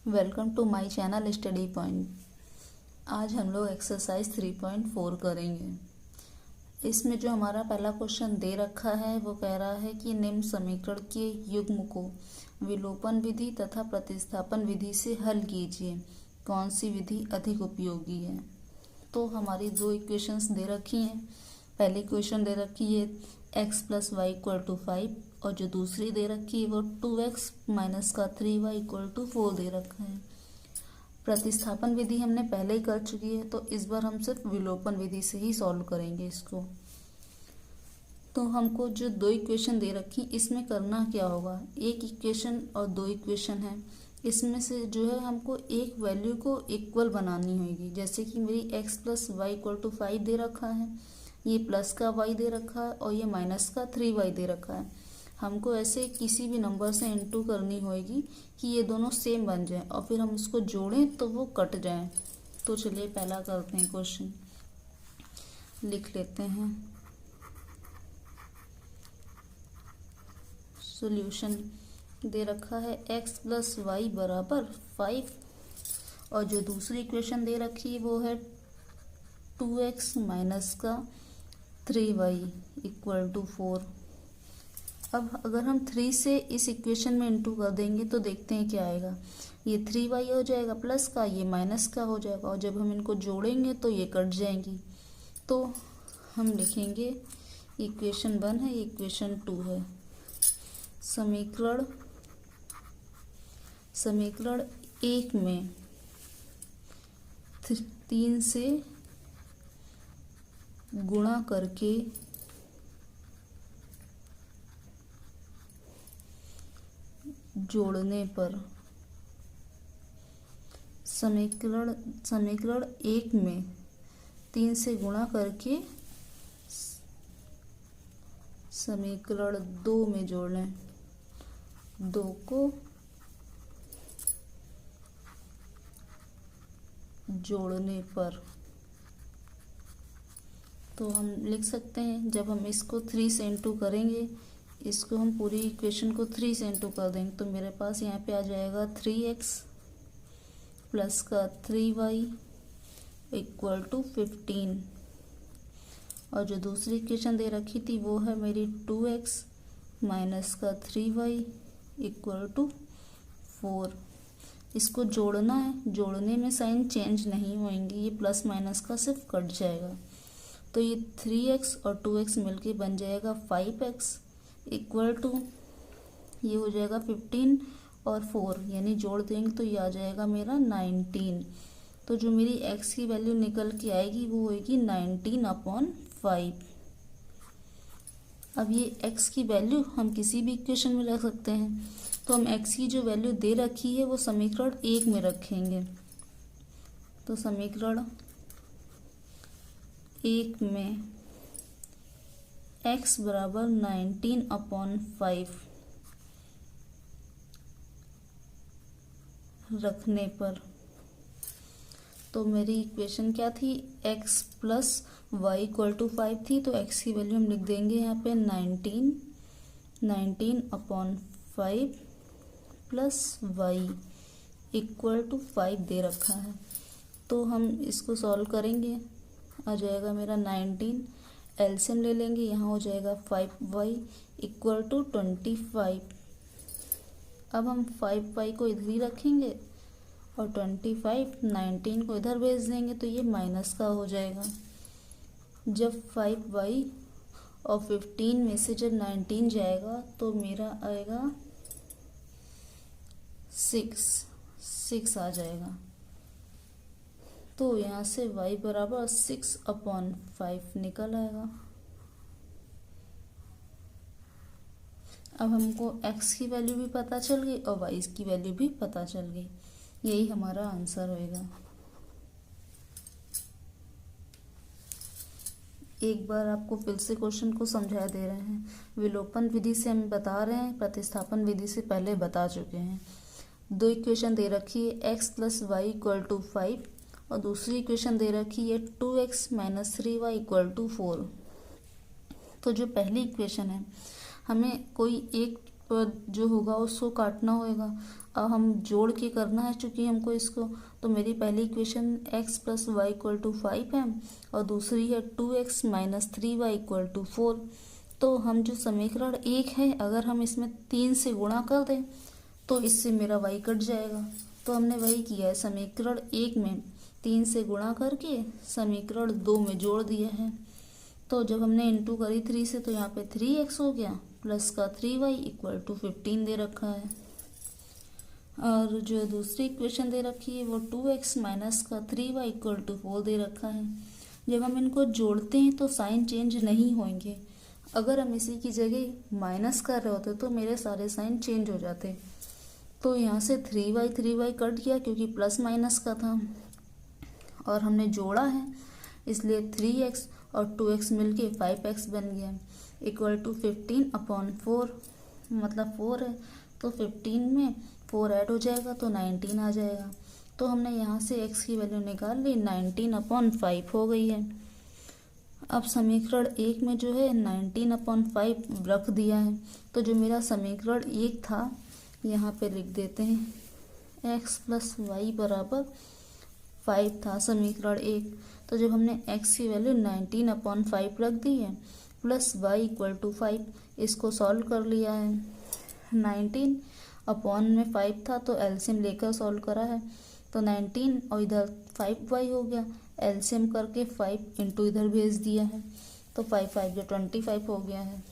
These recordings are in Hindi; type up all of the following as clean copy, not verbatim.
Welcome to my channel study point. आज हम लोग एक्सरसाइज 3.4 करेंगे। इसमें जो हमारा पहला क्वेश्चन दे रखा है वो कह रहा है कि निम्न समीकरण के युग्म को विलोपन विधि तथा प्रतिस्थापन विधि से हल कीजिए, कौन सी विधि अधिक उपयोगी है। तो हमारी दो इक्वेशंस दे रखी हैं। पहली इक्वेशन दे रखी है x + y = 5 और जो दूसरी दे रखी है वो 2x - 3y = 4 दे रखा है। प्रतिस्थापन विधि हमने पहले ही कर चुकी है, तो इस बार हम सिर्फ विलोपन विधि से ही सॉल्व करेंगे इसको। तो हमको जो दो इक्वेशन दे रखी इसमें करना क्या होगा, एक इक्वेशन और दो इक्वेशन है, इसमें से जो है हमको एक वैल्यू को इक्वल बनानी होगी। जैसे कि मेरी x + y = 5 दे रखा है, ये प्लस का y दे रखा है और ये माइनस का 3y दे रखा है। हमको ऐसे किसी भी नंबर से इनटू करनी होगी कि ये दोनों सेम बन जाए और फिर हम इसको जोड़ें तो वो कट जाए। तो चलिए पहला करते हैं, क्वेश्चन लिख लेते हैं। सॉल्यूशन दे रखा है x + y = 5 और जो दूसरी इक्वेशन दे रखी है वो है 2x - 3y = 4। अब अगर हम 3 से इस इक्वेशन में इंटू कर देंगे तो देखते हैं क्या आएगा। ये 3y हो जाएगा प्लस का, ये माइनस का हो जाएगा और जब हम इनको जोड़ेंगे तो ये कट जाएंगी। तो हम लिखेंगे इक्वेशन 1 है, इक्वेशन 2 है। समीकरण 1 में 3 से गुणा करके जोड़ने पर समीकरण 1 में 3 से गुणा करके समीकरण 2 में जोड़ लें। 2 को जोड़ने पर तो हम लिख सकते हैं, जब हम इसको 3 से इंटू करेंगे, इसको हम पूरी इक्वेशन को 3 से इंटू कर देंगे तो मेरे पास यहाँ पे आ जाएगा 3x प्लस का 3y = 15 और जो दूसरी इक्वेशन दे रखी थी वो है मेरी 2x - 3y = 4। इसको जोड़ना है, जोड़ने में साइन चेंज नहीं होंगे, ये प्लस माइनस का सिर्फ कट जाएगा। तो ये 3x और 2x मिलके बन जाएगा 5x = ये हो जाएगा 15 और 4 यानी जोड़ देंगे तो ये आ जाएगा मेरा 19। तो जो मेरी x की वैल्यू निकल के आएगी वो होगी 19/5। अब ये x की वैल्यू हम किसी भी इक्वेशन में रख सकते हैं, तो हम x की जो वैल्यू दे रखी है वो समीकरण 1 में रखेंगे। तो समीकरण 1 में x = 19/5 रखने पर तो मेरी इक्वेशन क्या थी, x + y = 5 थी, तो x की वैल्यू हम लिख देंगे यहाँ पे 19/5 प्लस y = 5 दे रखा है। तो हम इसको सॉल्व करेंगे, आ जाएगा मेरा 19, एलसीएम ले लेंगे, यहाँ हो जाएगा 5y = 25। अब हम 5y को इधर ही रखेंगे और 19 को इधर भेज देंगे तो ये माइनस का हो जाएगा। जब 5y और 15 में से जब 19 जाएगा तो मेरा आएगा 6 आ जाएगा। तो यहाँ से y = 6/5 निकल आएगा। अब हमको x की वैल्यू भी पता चल गई और y की वैल्यू भी पता चल गई, यही हमारा आंसर होएगा। एक बार आपको फिर से क्वेश्चन को समझा दे रहे हैं। विलोपन विधि से हम बता रहे हैं, प्रतिस्थापन विधि से पहले बता चुके हैं। दो इक्वेशन दे रखी है x + y = 5 और दूसरी इक्वेशन दे रखी है 2x - 3y = 4। तो जो पहली इक्वेशन है, हमें कोई एक पर जो होगा उसको काटना होगा। अब हम जोड़ के करना है चूँकि हमको इसको, तो मेरी पहली equation x plus y equal to 5 है और दूसरी है 2x minus 3y equal to 4। तो हम जो समीकरण 1 है अगर हम इसमें 3 से गुणा कर दें तो इससे मेरा y कट जाएगा। तो हमने वही किया है, समीकरण 1 में 3 से गुणा करके समीकरण 2 में जोड़ दिया है। तो जब हमने इंटू करी 3 से तो यहाँ पे 3x हो गया प्लस का 3y इक्वल टू 15 दे रखा है। और जो दूसरी इक्वेशन दे रखी है वो 2x माइनस का 3y इक्वल टू 4 दे रखा है। जब हम इनको जोड़ते हैं तो साइन चेंज नहीं होंगे। अगर हम इसी की जगह माइनस कर रहे होते तो मेरे सारे साइन चेंज हो जाते। तो यहाँ से 3y कट गया क्योंकि प्लस माइनस का था और हमने जोड़ा है इसलिए 3x और 2x मिलके 5x बन गया इक्वल टू 15/4, मतलब 4 है तो 15 में 4 ऐड हो जाएगा तो 19 आ जाएगा। तो हमने यहाँ से x की वैल्यू निकाल ली, 19/5 हो गई है। अब समीकरण 1 में जो है 19/5 रख दिया है, तो जो मेरा समीकरण 1 था यहाँ पे लिख देते हैं x प्लस वाई बराबर 5 था समीकरण 1। तो जब हमने x की वैल्यू 19/5 रख दी है प्लस y इक्वल टू 5, इसको सॉल्व कर लिया है। 19 अपॉन में 5 था तो एलसीएम लेकर सॉल्व करा है, तो 19 और इधर 5y हो गया, एलसीएम करके 5 इंटू इधर भेज दिया है तो 5 5 जो 25 हो गया है।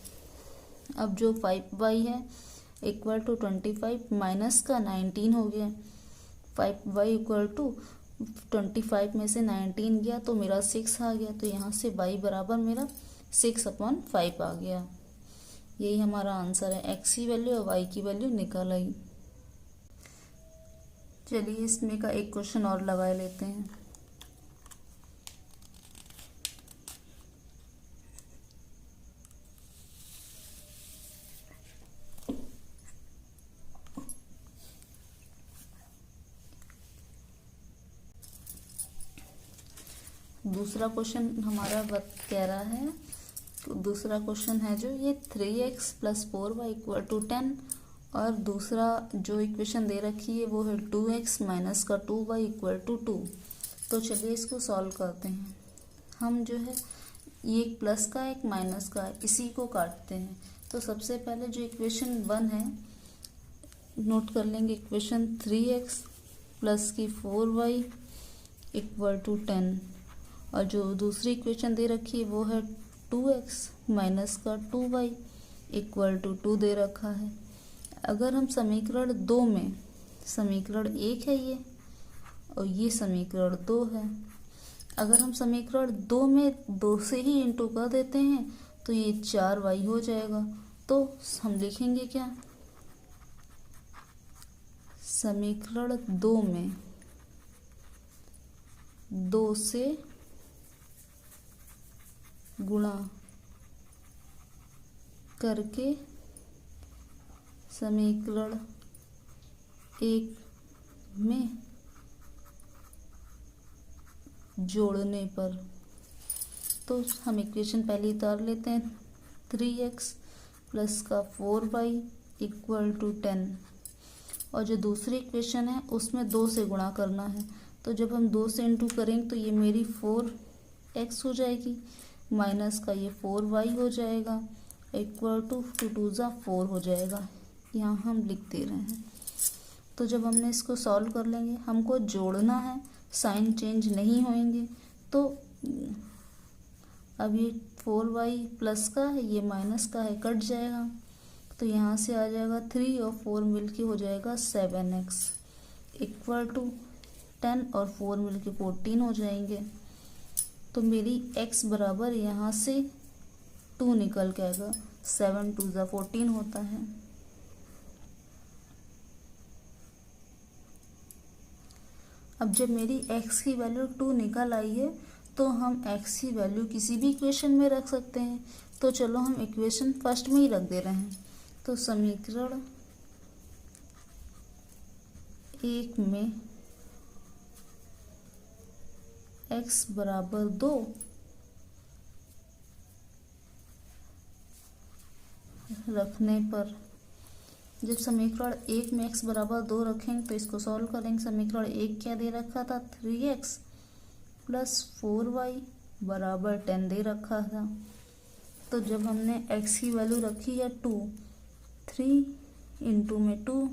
अब जो 5y है इक्वल टू 25 माइनस का 19 हो गया, 5y इक्वल टू 25 में से 19 गया तो मेरा 6 आ गया। तो यहाँ से y बराबर मेरा 6/5 आ गया। यही हमारा आंसर है, x की वैल्यू और y की वैल्यू निकल आई। चलिए इसमें का एक क्वेश्चन और लगा लेते हैं। दूसरा क्वेश्चन हमारा कह रहा है, दूसरा क्वेश्चन है जो ये 3x plus 4y equal to 10 और दूसरा जो इक्वेशन दे रखी है वो है 2x माइनस का 2y इक्वल टू 2। तो चलिए इसको सॉल्व करते हैं। हम जो है ये एक प्लस का एक माइनस का है, इसी को काटते हैं। तो सबसे पहले जो इक्वेशन 1 है नोट कर लेंगे, इक्वेशन 3x प्लस की 4y इक्वल टू 10 और जो दूसरी इक्वेशन दे रखी है वो है 2x माइनस का 2y इक्वल टू 2 दे रखा है। अगर हम समीकरण 2 में, समीकरण 1 है ये और ये समीकरण 2 है, अगर हम समीकरण 2 में 2 से ही इंटू कर देते हैं तो ये 4y हो जाएगा। तो हम लिखेंगे क्या, समीकरण 2 में 2 से गुणा करके समीकरण 1 में जोड़ने पर, तो हम इक्वेशन पहले उतार लेते हैं। 3x प्लस का 4y इक्वल टू 10 और जो दूसरी इक्वेशन है उसमें 2 से गुणा करना है। तो जब हम 2 से इंटू करेंगे तो ये मेरी 4x हो जाएगी माइनस का ये 4y हो जाएगा इक्वल टू 2 2 जा 4 हो जाएगा। यहाँ हम लिख दे रहे हैं। तो जब हमने इसको सॉल्व कर लेंगे, हमको जोड़ना है, साइन चेंज नहीं होंगे। तो अब ये 4y प्लस का है, ये माइनस का है, कट जाएगा। तो यहाँ से आ जाएगा 3 और 4 मिलके हो जाएगा 7x इक्वल टू 10 और 4 मिलके 14 हो जाएंगे। तो मेरी x बराबर यहाँ से 2 निकल के आएगा, 7 2 जा 14 होता है। अब जब मेरी x की वैल्यू 2 निकल आई है तो हम x की वैल्यू किसी भी इक्वेशन में रख सकते हैं। तो चलो हम इक्वेशन फर्स्ट में ही रख दे रहे हैं। तो समीकरण 1 में x बराबर 2 रखने पर जब समीकरण 1 में x बराबर 2 रखेंगे तो इसको सॉल्व करेंगे। समीकरण 1 क्या दे रखा था, 3x प्लस 4y बराबर 10 दे रखा था। तो जब हमने x की वैल्यू रखी है 2, 3 इंटू में 2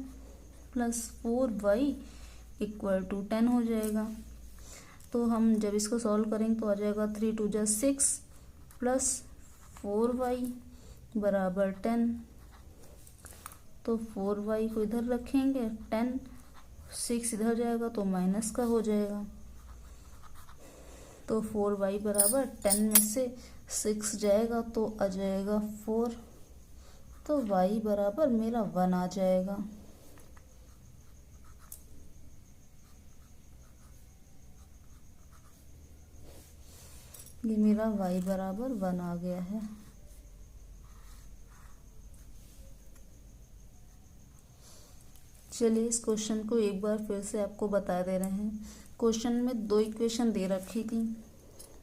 प्लस 4y इक्वल टू 10 हो जाएगा। तो हम जब इसको सॉल्व करेंगे तो आ जाएगा 3 2 जा 6 प्लस 4y बराबर 10। तो 4y को इधर रखेंगे, 10 6 इधर जाएगा तो माइनस का हो जाएगा। तो 4y बराबर 10 में से 6 जाएगा तो आ जाएगा 4। तो y बराबर मेरा 1 आ जाएगा। ये मेरा y बराबर 1 आ गया है। चलिए इस क्वेश्चन को एक बार फिर से आपको बता दे रहे हैं। क्वेश्चन में दो इक्वेशन दे रखी थी।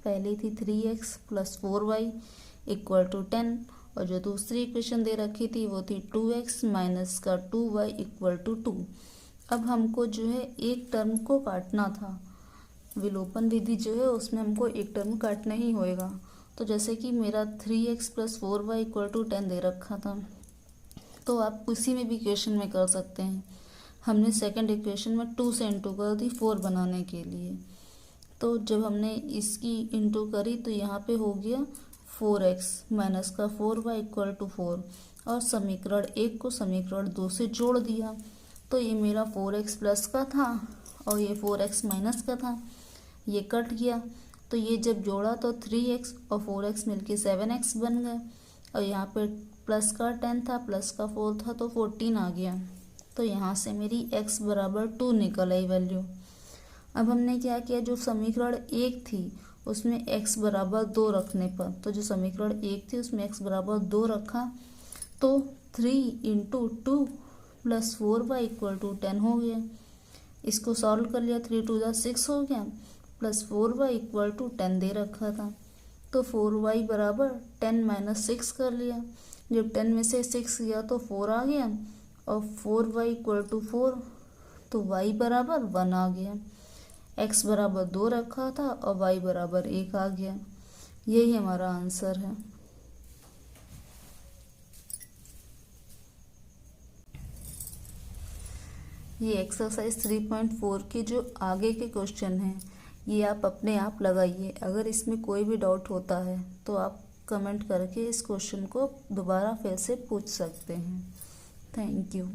पहली थी 3x plus 4y equal to 10 और जो दूसरी इक्वेशन दे रखी थी वो थी 2x माइनस का 2y इक्वल टू 2। अब हमको जो है एक टर्म को काटना था। विलोपन विधि जो है उसमें हमको एक टर्म काटना ही होएगा। तो जैसे कि मेरा 3x plus 4y equal to 10 दे रखा था, तो आप उसी में भी इक्वेशन में कर सकते हैं। हमने सेकंड इक्वेशन में 2 से इंटू कर दी 4 बनाने के लिए। तो जब हमने इसकी इंटू करी तो यहाँ पे हो गया 4x माइनस का 4y इक्वल टू 4 और समीकरण 1 को समीकरण 2 से जोड़ दिया। तो ये मेरा 4x प्लस का था और ये 4x माइनस का था, ये कट गया। तो ये जब जोड़ा तो 3x और 4x मिलके 7x बन गए और यहाँ पे प्लस का 10 था, प्लस का 4 था तो 14 आ गया। तो यहाँ से मेरी x बराबर 2 निकल आई वैल्यू। अब हमने क्या किया, जो समीकरण 1 थी उसमें x बराबर 2 रखने पर, तो जो समीकरण 1 थी उसमें x बराबर 2 रखा तो 3 into 2 plus 4y equal to 10 हो गया। इसको सॉल्व कर लिया, 3 2 जा 6 हो गया प्लस 4y इक्वल टू 10 दे रखा था। तो 4y बराबर 10 माइनस 6 कर लिया। जब 10 में से 6 गया तो 4 आ गया और 4y इक्वल टू 4, तो y बराबर 1 आ गया। x बराबर 2 रखा था और y बराबर 1 आ गया। यही हमारा आंसर है। ये एक्सरसाइज 3.4 के जो आगे के क्वेश्चन हैं ये आप अपने आप लगाइए। अगर इसमें कोई भी डाउट होता है तो आप कमेंट करके इस क्वेश्चन को दोबारा फिर से पूछ सकते हैं। Thank you.